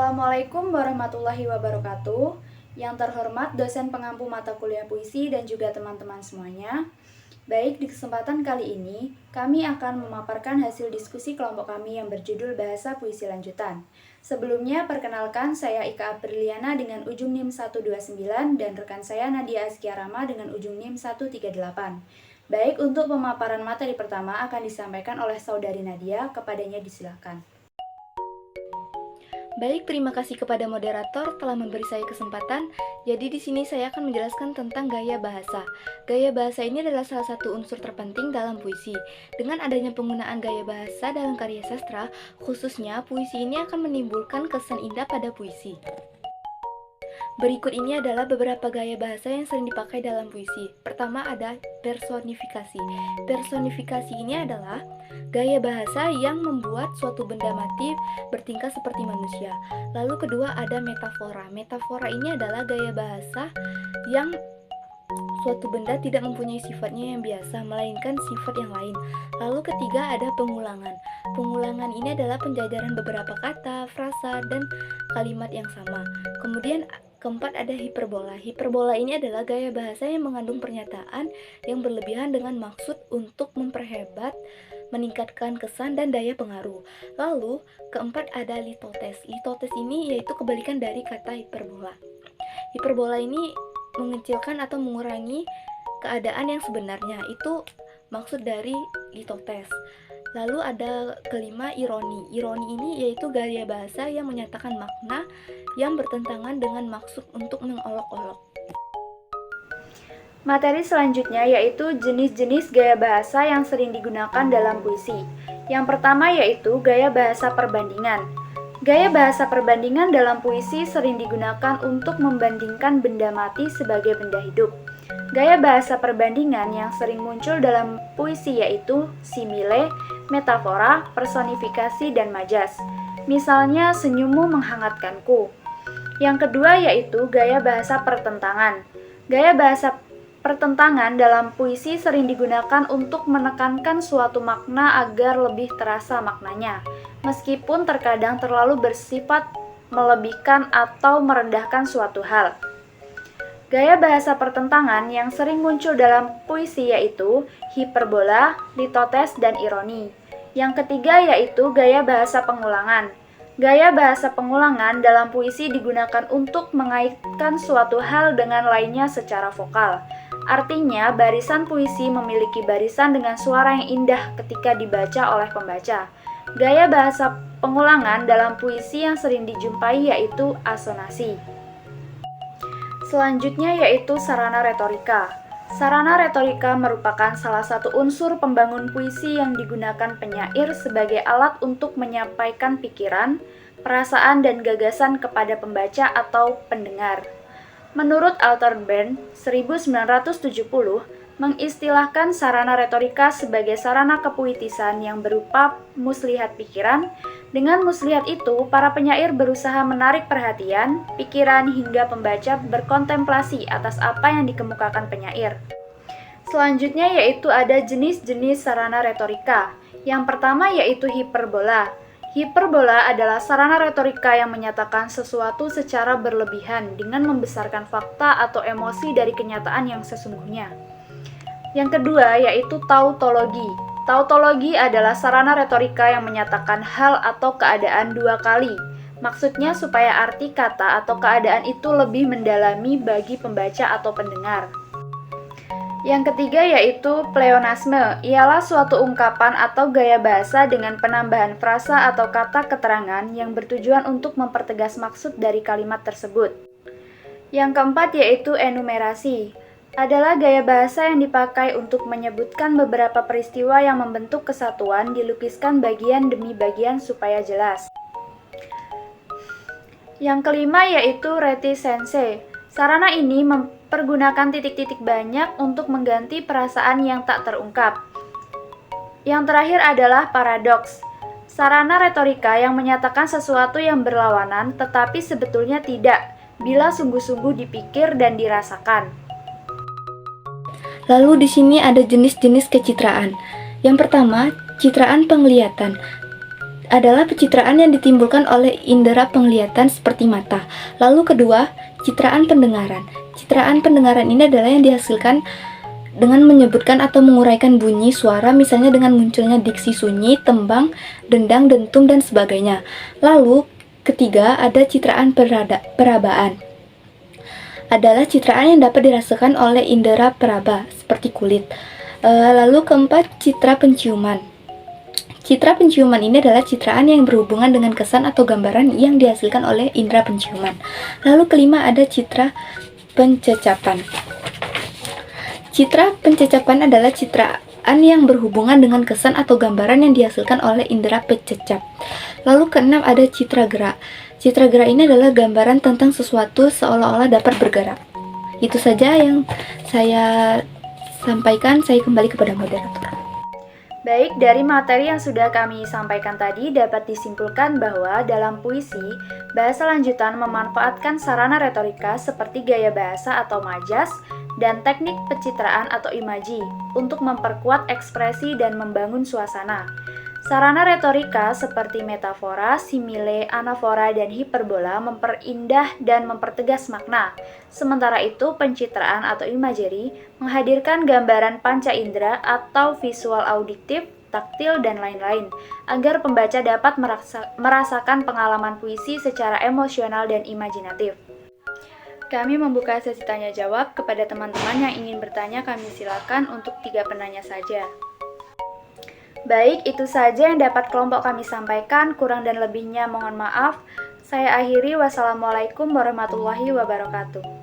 Assalamualaikum warahmatullahi wabarakatuh. Yang terhormat dosen pengampu mata kuliah puisi dan juga teman-teman semuanya. Baik, di kesempatan kali ini, kami akan memaparkan hasil diskusi kelompok kami yang berjudul Bahasa Puisi Lanjutan. Sebelumnya, perkenalkan saya Ika Apriliana dengan ujung NIM 129 dan rekan saya Nadia Azkia Rama dengan ujung NIM 138. Baik, untuk pemaparan materi pertama akan disampaikan oleh saudari Nadia, kepadanya disilakan. Baik, terima kasih kepada moderator telah memberi saya kesempatan. Jadi di sini saya akan menjelaskan tentang gaya bahasa. Gaya bahasa ini adalah salah satu unsur terpenting dalam puisi. Dengan adanya penggunaan gaya bahasa dalam karya sastra, khususnya puisi ini akan menimbulkan kesan indah pada puisi. Berikut ini adalah beberapa gaya bahasa yang sering dipakai dalam puisi. Pertama ada personifikasi. Personifikasi ini adalah gaya bahasa yang membuat suatu benda mati bertingkah seperti manusia. Lalu kedua ada metafora. Metafora ini adalah gaya bahasa yang suatu benda tidak mempunyai sifatnya yang biasa, melainkan sifat yang lain. Lalu ketiga ada pengulangan. Pengulangan ini adalah penjajaran beberapa kata, frasa, dan kalimat yang sama. Kemudian keempat ada hiperbola. Hiperbola ini adalah gaya bahasa yang mengandung pernyataan yang berlebihan dengan maksud untuk memperhebat, meningkatkan kesan dan daya pengaruh. Lalu keempat ada litotes. Litotes ini yaitu kebalikan dari kata hiperbola. Hiperbola ini mengecilkan atau mengurangi keadaan yang sebenarnya. Itu maksud dari litotes. Lalu ada kelima ironi. Ironi ini yaitu gaya bahasa yang menyatakan makna yang bertentangan dengan maksud untuk mengolok-olok. Materi selanjutnya yaitu jenis-jenis gaya bahasa yang sering digunakan dalam puisi. Yang pertama yaitu gaya bahasa perbandingan. Gaya bahasa perbandingan dalam puisi sering digunakan untuk membandingkan benda mati sebagai benda hidup. Gaya bahasa perbandingan yang sering muncul dalam puisi yaitu simile, metafora, personifikasi, dan majas. Misalnya, senyummu menghangatkanku. Yang kedua yaitu gaya bahasa pertentangan. Gaya bahasa pertentangan dalam puisi sering digunakan untuk menekankan suatu makna agar lebih terasa maknanya, meskipun terkadang terlalu bersifat melebihkan atau merendahkan suatu hal. Gaya bahasa pertentangan yang sering muncul dalam puisi yaitu hiperbola, litotes, dan ironi. Yang ketiga yaitu gaya bahasa pengulangan. Gaya bahasa pengulangan dalam puisi digunakan untuk mengaitkan suatu hal dengan lainnya secara vokal. Artinya, barisan puisi memiliki barisan dengan suara yang indah ketika dibaca oleh pembaca. Gaya bahasa pengulangan dalam puisi yang sering dijumpai yaitu asonasi. Selanjutnya yaitu sarana retorika. Sarana retorika merupakan salah satu unsur pembangun puisi yang digunakan penyair sebagai alat untuk menyampaikan pikiran, perasaan, dan gagasan kepada pembaca atau pendengar. Menurut Althorben, 1970, mengistilahkan sarana retorika sebagai sarana kepuitisan yang berupa muslihat pikiran. Dengan muslihat itu, para penyair berusaha menarik perhatian, pikiran, hingga pembaca berkontemplasi atas apa yang dikemukakan penyair. Selanjutnya yaitu ada jenis-jenis sarana retorika. Yang pertama yaitu hiperbola. Hiperbola adalah sarana retorika yang menyatakan sesuatu secara berlebihan dengan membesarkan fakta atau emosi dari kenyataan yang sesungguhnya. Yang kedua yaitu tautologi. Tautologi adalah sarana retorika yang menyatakan hal atau keadaan dua kali. Maksudnya supaya arti kata atau keadaan itu lebih mendalami bagi pembaca atau pendengar. Yang ketiga yaitu pleonasme, ialah suatu ungkapan atau gaya bahasa dengan penambahan frasa atau kata keterangan yang bertujuan untuk mempertegas maksud dari kalimat tersebut. Yang keempat yaitu enumerasi, adalah gaya bahasa yang dipakai untuk menyebutkan beberapa peristiwa yang membentuk kesatuan dilukiskan bagian demi bagian supaya jelas. Yang kelima yaitu reticense. Sarana ini mempergunakan titik-titik banyak untuk mengganti perasaan yang tak terungkap. Yang terakhir adalah paradoks. Sarana retorika yang menyatakan sesuatu yang berlawanan tetapi sebetulnya tidak, bila sungguh-sungguh dipikir dan dirasakan. Lalu di sini ada jenis-jenis kecitraan. Yang pertama, citraan penglihatan. adalah pencitraan yang ditimbulkan oleh indera penglihatan seperti mata. Lalu kedua, citraan pendengaran. Citraan pendengaran ini adalah yang dihasilkan dengan menyebutkan atau menguraikan bunyi suara, misalnya dengan munculnya diksi sunyi, tembang, dendang, dentum, dan sebagainya. Lalu ketiga, ada citraan perabaan. Adalah citraan yang dapat dirasakan oleh indera peraba, seperti kulit. Lalu keempat, citra penciuman. Citra penciuman ini adalah citraan yang berhubungan dengan kesan atau gambaran yang dihasilkan oleh indera penciuman. Lalu kelima, ada citra pencecapan. Citra pencecapan adalah citraan yang berhubungan dengan kesan atau gambaran yang dihasilkan oleh indera pencecap. Lalu keenam, ada citra gerak. Citra gerak ini adalah gambaran tentang sesuatu seolah-olah dapat bergerak. Itu saja yang saya sampaikan. Saya kembali kepada moderator. Baik, dari materi yang sudah kami sampaikan tadi dapat disimpulkan bahwa dalam puisi, bahasa lanjutan memanfaatkan sarana retorika seperti gaya bahasa atau majas dan teknik pencitraan atau imaji untuk memperkuat ekspresi dan membangun suasana. Sarana retorika seperti metafora, simile, anafora, dan hiperbola memperindah dan mempertegas makna. Sementara itu, pencitraan atau imagery menghadirkan gambaran panca indera atau visual auditif, taktil, dan lain-lain, agar pembaca dapat merasakan pengalaman puisi secara emosional dan imajinatif. Kami membuka sesi tanya jawab kepada teman-teman yang ingin bertanya. Kami silakan untuk 3 penanya saja. Baik, itu saja yang dapat kelompok kami sampaikan. Kurang dan lebihnya mohon maaf. Saya akhiri. Wassalamualaikum warahmatullahi wabarakatuh.